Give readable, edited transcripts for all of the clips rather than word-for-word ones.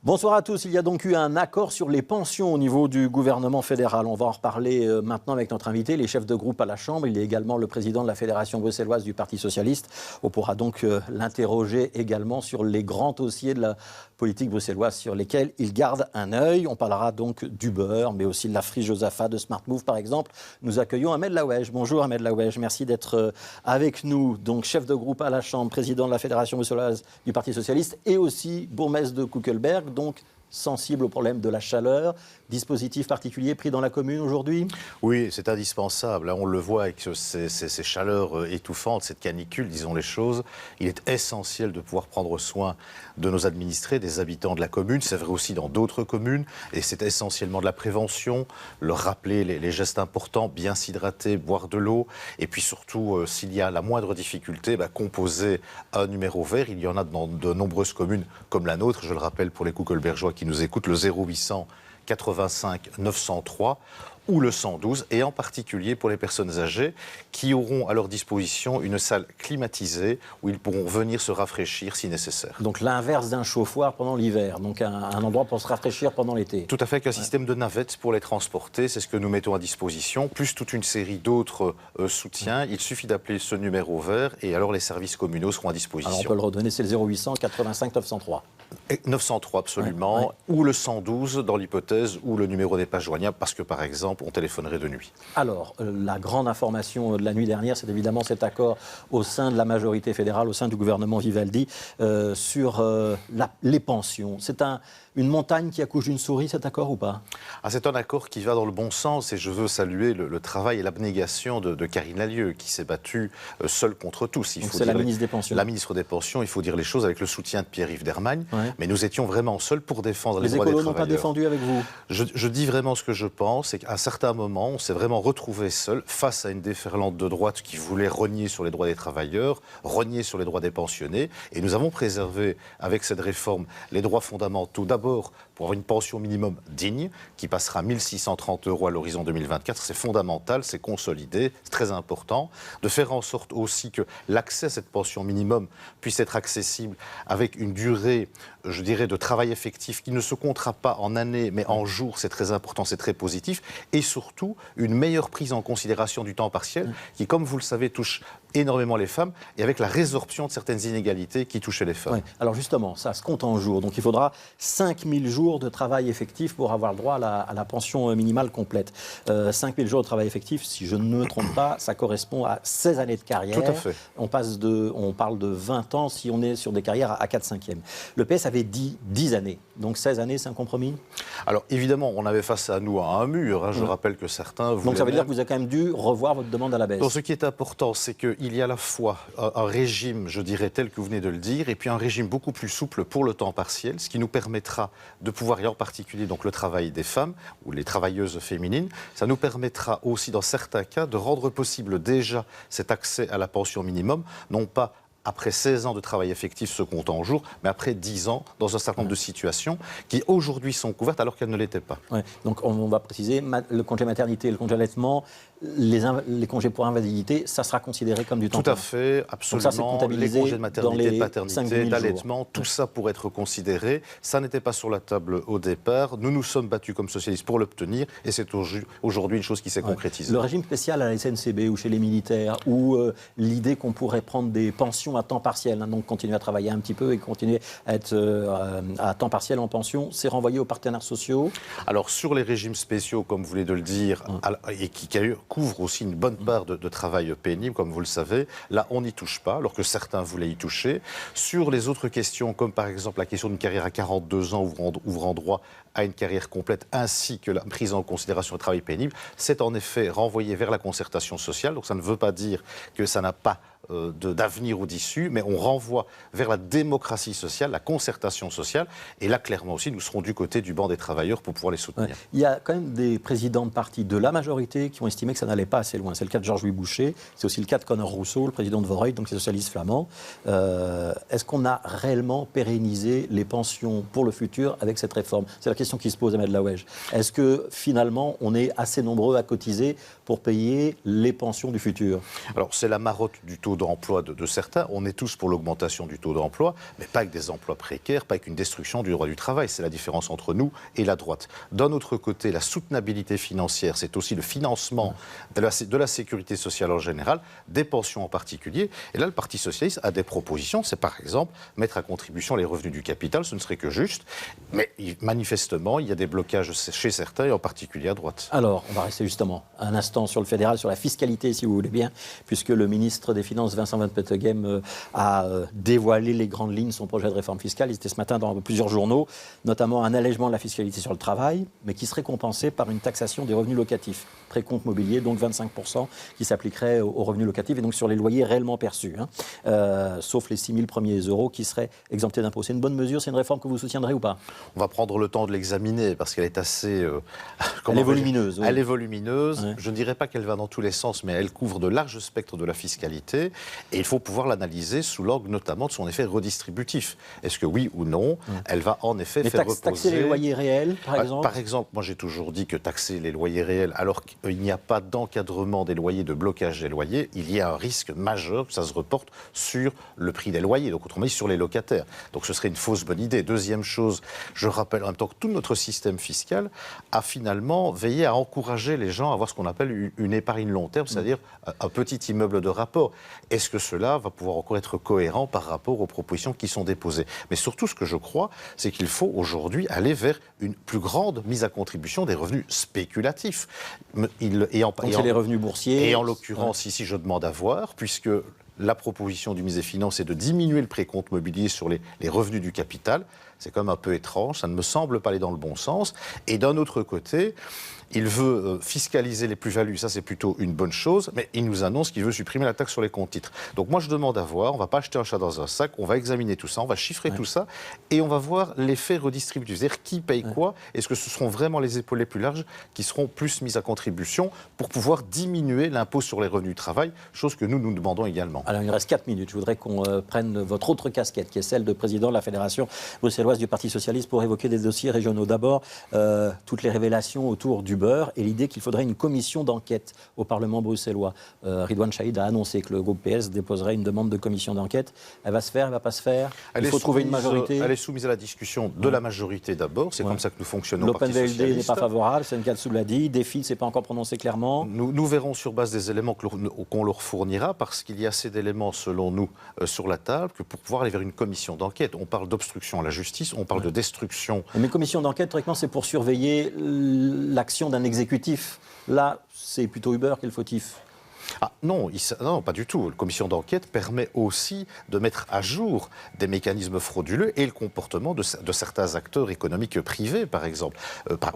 Bonsoir à tous. Il y a donc eu un accord sur les pensions au niveau du gouvernement fédéral. On va en reparler maintenant avec notre invité, les chefs de groupe à la Chambre. Il est également le président de la Fédération bruxelloise du Parti socialiste. On pourra donc l'interroger également sur les grands dossiers de la politique bruxelloise sur lesquels il garde un œil. On parlera donc du beurre, mais aussi de la Free Josaphat, de Smart Move par exemple. Nous accueillons Ahmed Laouej. Bonjour Ahmed Laouej, merci d'être avec nous. Donc chef de groupe à la Chambre, président de la Fédération bruxelloise du Parti socialiste et aussi bourgmestre de Koekelberg. Donc sensible au problème de la chaleur, dispositif particulier pris dans la commune aujourd'hui? Oui, c'est indispensable. On le voit avec ces chaleurs étouffantes, cette canicule, disons les choses. Il est essentiel de pouvoir prendre soin de nos administrés, des habitants de la commune. C'est vrai aussi dans d'autres communes. Et c'est essentiellement de la prévention, leur rappeler les gestes importants, bien s'hydrater, boire de l'eau. Et puis surtout, s'il y a la moindre difficulté, composer un numéro vert. Il y en a dans de nombreuses communes comme la nôtre. Je le rappelle pour les Koekelbergeois qui nous écoutent, le 0800 85 903 ou le 112, et en particulier pour les personnes âgées qui auront à leur disposition une salle climatisée où ils pourront venir se rafraîchir si nécessaire. Donc l'inverse d'un chauffoir pendant l'hiver, donc un endroit pour se rafraîchir pendant l'été. Tout à fait, avec un système de navettes pour les transporter, c'est ce que nous mettons à disposition, plus toute une série d'autres soutiens. Il suffit d'appeler ce numéro vert et alors les services communaux seront à disposition. Alors on peut le redonner, c'est le 0800 85 903. 903 absolument, ou le 112 dans l'hypothèse où le numéro n'est pas joignable parce que par exemple on téléphonerait de nuit. Alors la grande information de la nuit dernière, c'est évidemment cet accord au sein de la majorité fédérale, au sein du gouvernement Vivaldi sur les pensions. C'est une montagne qui accouche d'une souris, cet accord ou pas? C'est un accord qui va dans le bon sens et je veux saluer le travail et l'abnégation de Karine Lallieu qui s'est battue seule contre tous. Donc c'est la ministre des Pensions. La ministre des Pensions, il faut dire les choses, avec le soutien de Pierre-Yves Dermagne. Ouais. Mais nous étions vraiment seuls pour défendre les droits des travailleurs. Les écolos n'ont pas défendu avec vous? Je dis vraiment ce que je pense, c'est qu'à un certain moment, on s'est vraiment retrouvé seul face à une déferlante de droite qui voulait rogner sur les droits des travailleurs, rogner sur les droits des pensionnés. Et nous avons préservé, avec cette réforme, les droits fondamentaux. D'abord, pour avoir une pension minimum digne, qui passera à 1 630 € à l'horizon 2024. C'est fondamental, c'est consolidé, c'est très important. De faire en sorte aussi que l'accès à cette pension minimum puisse être accessible avec une durée, je dirais, de travail effectif qui ne se comptera pas en années, mais en jours. C'est très important, c'est très positif. Et surtout, une meilleure prise en considération du temps partiel, qui, comme vous le savez, touche énormément les femmes, et avec la résorption de certaines inégalités qui touchaient les femmes. Oui. Alors justement, ça se compte en jours. Donc il faudra 5000 jours de travail effectif pour avoir le droit à la pension minimale complète. 5000 jours de travail effectif, si je ne me trompe pas, ça correspond à 16 années de carrière. Tout à fait. On parle de 20 ans si on est sur des carrières à 4/5e. Le PS avait dit 10 années. Donc 16 années, c'est un compromis? Alors évidemment, on avait face à nous un mur. Je rappelle que certains voulaient. Donc ça veut dire que vous avez quand même dû revoir votre demande à la baisse. Donc, ce qui est important, c'est qu'il y a à la fois un régime, je dirais, tel que vous venez de le dire, et puis un régime beaucoup plus souple pour le temps partiel, ce qui nous permettra de pouvoir, et en particulier donc le travail des femmes ou les travailleuses féminines, ça nous permettra aussi dans certains cas de rendre possible déjà cet accès à la pension minimum, non pas après 16 ans de travail effectif se compte en jours, mais après 10 ans dans un certain nombre de situations qui aujourd'hui sont couvertes alors qu'elles ne l'étaient pas. Ouais. Donc on va préciser, le congé maternité, le congé allaitement, les congés pour invalidité, ça sera considéré comme du temps plein. Tout à fait, absolument. Donc ça, c'est comptabilisé les congés de maternité, de paternité, d'allaitement, jours. Tout ça pourrait être considéré. Ça n'était pas sur la table au départ. Nous nous sommes battus comme socialistes pour l'obtenir et c'est aujourd'hui une chose qui s'est concrétisée. Le régime spécial à la SNCB ou chez les militaires ou l'idée qu'on pourrait prendre des pensions à temps partiel, donc continuer à travailler un petit peu et continuer à être à temps partiel en pension, c'est renvoyé aux partenaires sociaux? Alors sur les régimes spéciaux, comme vous venez de le dire, et qui couvrent aussi une bonne part de travail pénible, comme vous le savez, là on n'y touche pas, alors que certains voulaient y toucher. Sur les autres questions, comme par exemple la question d'une carrière à 42 ans ouvrant droit à une carrière complète, ainsi que la prise en considération du travail pénible, c'est en effet renvoyé vers la concertation sociale. Donc ça ne veut pas dire que ça n'a pas d'avenir ou d'issue, mais on renvoie vers la démocratie sociale, la concertation sociale, et là clairement aussi nous serons du côté du banc des travailleurs pour pouvoir les soutenir. Ouais. Il y a quand même des présidents de partis de la majorité qui ont estimé que ça n'allait pas assez loin. C'est le cas de Georges-Louis Boucher, c'est aussi le cas de Conor Rousseau, le président de Voreuil, donc les socialistes flamands. Est-ce qu'on a réellement pérennisé les pensions pour le futur avec cette réforme? C'est la question qui se pose à Ahmed Laouej. Est-ce que finalement on est assez nombreux à cotiser pour payer les pensions du futur? Alors c'est la marotte du taux taux d'emploi de certains. On est tous pour l'augmentation du taux d'emploi, mais pas avec des emplois précaires, pas avec une destruction du droit du travail. C'est la différence entre nous et la droite. D'un autre côté, la soutenabilité financière, c'est aussi le financement de la sécurité sociale en général, des pensions en particulier. Et là, le Parti socialiste a des propositions. C'est par exemple mettre à contribution les revenus du capital. Ce ne serait que juste. Mais manifestement, il y a des blocages chez certains, et en particulier à droite. Alors, on va rester justement un instant sur le fédéral, sur la fiscalité, si vous voulez bien, puisque le ministre des Finances, Vincent Van Peteghem, a dévoilé les grandes lignes de son projet de réforme fiscale. Il était ce matin dans plusieurs journaux, notamment un allègement de la fiscalité sur le travail, mais qui serait compensé par une taxation des revenus locatifs, précompte mobilier, donc 25%, qui s'appliquerait aux revenus locatifs et donc sur les loyers réellement perçus, sauf les 6 000 premiers euros qui seraient exemptés d'impôt. C'est une bonne mesure, c'est une réforme que vous soutiendrez ou pas? On va prendre le temps de l'examiner parce qu'elle est assez... elle est volumineuse. Oui. Elle est volumineuse. Ouais. Je ne dirais pas qu'elle va dans tous les sens, mais elle couvre de larges spectres de la fiscalité. Et il faut pouvoir l'analyser sous l'angle notamment de son effet redistributif. Est-ce que oui ou non, elle va en effet faire reposer... Taxer les loyers réels, par exemple? Par exemple, moi j'ai toujours dit que taxer les loyers réels, alors qu'il n'y a pas d'encadrement des loyers, de blocage des loyers, il y a un risque majeur que ça se reporte sur le prix des loyers, donc autrement dit sur les locataires. Donc ce serait une fausse bonne idée. Deuxième chose, je rappelle en même temps que tout notre système fiscal a finalement veillé à encourager les gens à avoir ce qu'on appelle une épargne long terme, c'est-à-dire un petit immeuble de rapport. Est-ce que cela va pouvoir encore être cohérent par rapport aux propositions qui sont déposées? Mais surtout, ce que je crois, c'est qu'il faut aujourd'hui aller vers une plus grande mise à contribution des revenus spéculatifs. Donc c'est les revenus boursiers. Et en l'occurrence, ici, je demande à voir, puisque la proposition du ministre des Finances est de diminuer le précompte mobilier sur les revenus du capital. C'est quand même un peu étrange, ça ne me semble pas aller dans le bon sens. Et d'un autre côté, il veut fiscaliser les plus-values, ça c'est plutôt une bonne chose, mais il nous annonce qu'il veut supprimer la taxe sur les comptes titres. Donc moi je demande à voir, on ne va pas acheter un chat dans un sac, on va examiner tout ça, on va chiffrer tout ça, et on va voir l'effet redistributif, c'est-à-dire qui paye quoi. Est-ce que ce seront vraiment les épaules les plus larges qui seront plus mises à contribution pour pouvoir diminuer l'impôt sur les revenus du travail, chose que nous demandons également. Alors il reste 4 minutes, je voudrais qu'on prenne votre autre casquette, qui est celle de président de la Fédération bruxelloise du Parti socialiste, pour évoquer des dossiers régionaux. D'abord, toutes les révélations autour du beurre et l'idée qu'il faudrait une commission d'enquête au Parlement bruxellois. Ridwan Chahid a annoncé que le groupe PS déposerait une demande de commission d'enquête. Elle va se faire, elle ne va pas se faire? Il faut trouver une majorité. Elle est soumise à la discussion de la majorité d'abord, c'est comme ça que nous fonctionnons au Parti socialiste. L'Open VLD n'est pas favorable, Senkatsou l'a dit, Défi ne s'est pas encore prononcé clairement. Nous verrons sur base des éléments qu'on leur fournira, parce qu'il y a assez d'éléments selon nous sur la table que pour pouvoir aller vers une commission d'enquête. On parle d'obstruction à la justice, on parle de destruction. Mais commission d'enquête, théoriquement, c'est pour surveiller l'action d'un exécutif. Là, c'est plutôt Uber qui est le fautif. Ah, non, pas du tout. La commission d'enquête permet aussi de mettre à jour des mécanismes frauduleux et le comportement de certains acteurs économiques privés, par exemple.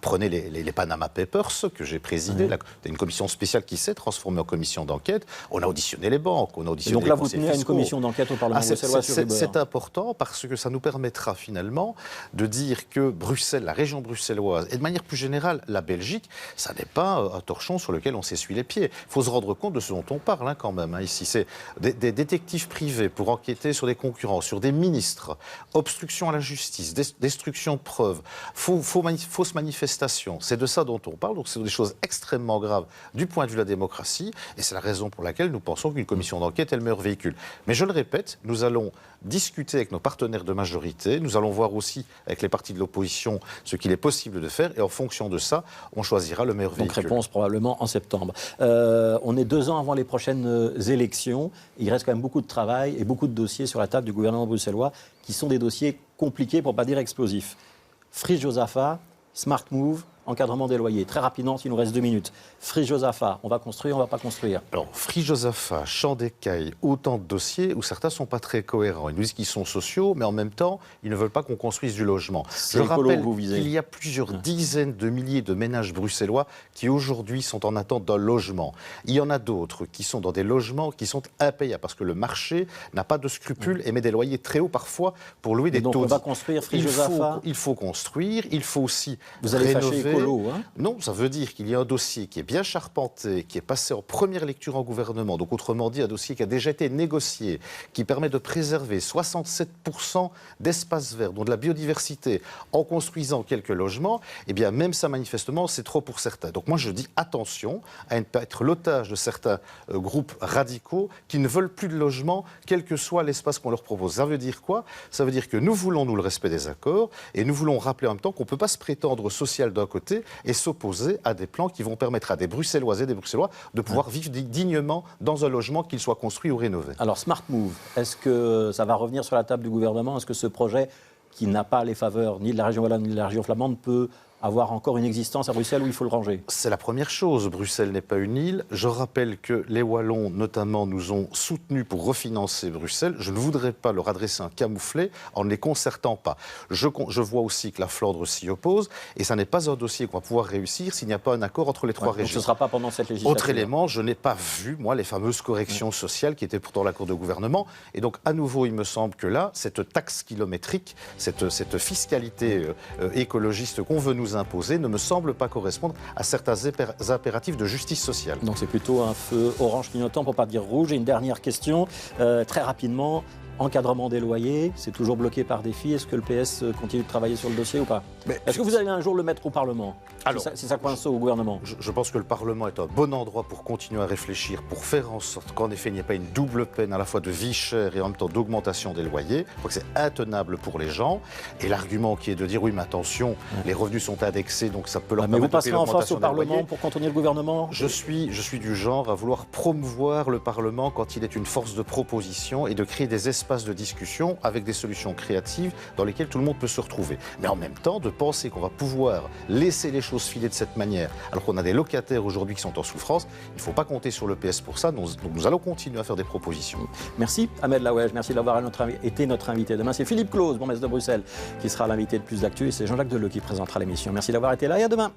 Prenez les Panama Papers que j'ai présidé, une commission spéciale qui s'est transformée en commission d'enquête. On a auditionné les banques, on a auditionné les conseils fiscaux. Donc là, vous tenez à une commission d'enquête au Parlement bruxellois sur Uber. C'est important parce que ça nous permettra finalement de dire que Bruxelles, la région bruxelloise, et de manière plus générale, la Belgique, ça n'est pas un torchon sur lequel on s'essuie les pieds. Il faut se rendre compte de ce dont on parle quand même ici. C'est des détectives privés pour enquêter sur des concurrents, sur des ministres, obstruction à la justice, destruction de preuves, fausse manifestation. C'est de ça dont on parle. Donc c'est des choses extrêmement graves du point de vue de la démocratie et c'est la raison pour laquelle nous pensons qu'une commission d'enquête est le meilleur véhicule. Mais je le répète, nous allons discuter avec nos partenaires de majorité, nous allons voir aussi avec les partis de l'opposition ce qu'il est possible de faire et en fonction de ça, on choisira le meilleur véhicule. Donc réponse probablement en septembre. On est 2 ans avant les prochaines élections. Il reste quand même beaucoup de travail et beaucoup de dossiers sur la table du gouvernement bruxellois qui sont des dossiers compliqués pour ne pas dire explosifs. Frisch Josaphat, Smart Move, encadrement des loyers. Très rapidement, s'il nous reste 2 minutes. Frisch Josaphat, on va construire, on ne va pas construire? Alors, Frisch Josaphat, Champ d'Écaille, autant de dossiers où certains ne sont pas très cohérents. Ils nous disent qu'ils sont sociaux, mais en même temps, ils ne veulent pas qu'on construise du logement. Je rappelle qu'il y a plusieurs dizaines de milliers de ménages bruxellois qui aujourd'hui sont en attente d'un logement. Il y en a d'autres qui sont dans des logements qui sont impayables parce que le marché n'a pas de scrupules et met des loyers très hauts parfois pour louer des donc taudis. On va construire Frisch Josaphat. Il faut construire, il faut aussi Vous allez fâcher mollo, hein. Non, ça veut dire qu'il y a un dossier qui est bien charpenté, qui est passé en première lecture en gouvernement, donc autrement dit un dossier qui a déjà été négocié, qui permet de préserver 67% d'espaces verts, dont de la biodiversité, en construisant quelques logements, eh bien même ça manifestement c'est trop pour certains. Donc moi je dis attention à ne pas être l'otage de certains groupes radicaux qui ne veulent plus de logements, quel que soit l'espace qu'on leur propose. Ça veut dire quoi? Ça veut dire que nous voulons, nous, le respect des accords, et nous voulons rappeler en même temps qu'on ne peut pas se prétendre social d'un côté et s'opposer à des plans qui vont permettre à des Bruxelloises et des Bruxellois de pouvoir vivre dignement dans un logement, qu'il soit construit ou rénové. Alors, Smart Move, est-ce que ça va revenir sur la table du gouvernement? Est-ce que ce projet, qui n'a pas les faveurs ni de la région wallonne ni de la région flamande, peut avoir encore une existence à Bruxelles où il faut le ranger? C'est la première chose. Bruxelles n'est pas une île. Je rappelle que les Wallons, notamment, nous ont soutenus pour refinancer Bruxelles. Je ne voudrais pas leur adresser un camouflet en ne les concertant pas. Je vois aussi que la Flandre s'y oppose et ça n'est pas un dossier qu'on va pouvoir réussir s'il n'y a pas un accord entre les trois régions. Donc ce ne sera pas pendant cette législature. Autre élément, je n'ai pas vu, moi, les fameuses corrections sociales qui étaient pourtant l'accord de gouvernement. Et donc, à nouveau, il me semble que là, cette taxe kilométrique, cette fiscalité écologiste qu'on veut nous imposer ne me semble pas correspondre à certains impératifs de justice sociale. Donc c'est plutôt un feu orange clignotant pour ne pas dire rouge. Et une dernière question, très rapidement. Encadrement des loyers, c'est toujours bloqué par défi. Est-ce que le PS continue de travailler sur le dossier ou pas? Est-ce que vous allez un jour le mettre au Parlement? Alors, si ça coince au gouvernement? Je pense que le Parlement est un bon endroit pour continuer à réfléchir, pour faire en sorte qu'en effet il n'y ait pas une double peine à la fois de vie chère et en même temps d'augmentation des loyers. Je crois que c'est intenable pour les gens. Et l'argument qui est de dire oui mais attention, les revenus sont indexés donc ça peut leur permettre de payer l'augmentation des loyers. Mais vous passerez en face au Parlement pour contenir le gouvernement? Je suis du genre à vouloir promouvoir le Parlement quand il est une force de proposition et de créer des espaces de discussion avec des solutions créatives dans lesquelles tout le monde peut se retrouver. Mais en même temps, de penser qu'on va pouvoir laisser les choses filer de cette manière, alors qu'on a des locataires aujourd'hui qui sont en souffrance, il ne faut pas compter sur le PS pour ça. Donc nous allons continuer à faire des propositions. Merci Ahmed Laouej, merci d'avoir été notre invité. Demain, c'est Philippe Claus, bourgmestre de Bruxelles, qui sera l'invité de Plus d'Actu, et c'est Jean-Jacques Deleu qui présentera l'émission. Merci d'avoir été là et à demain.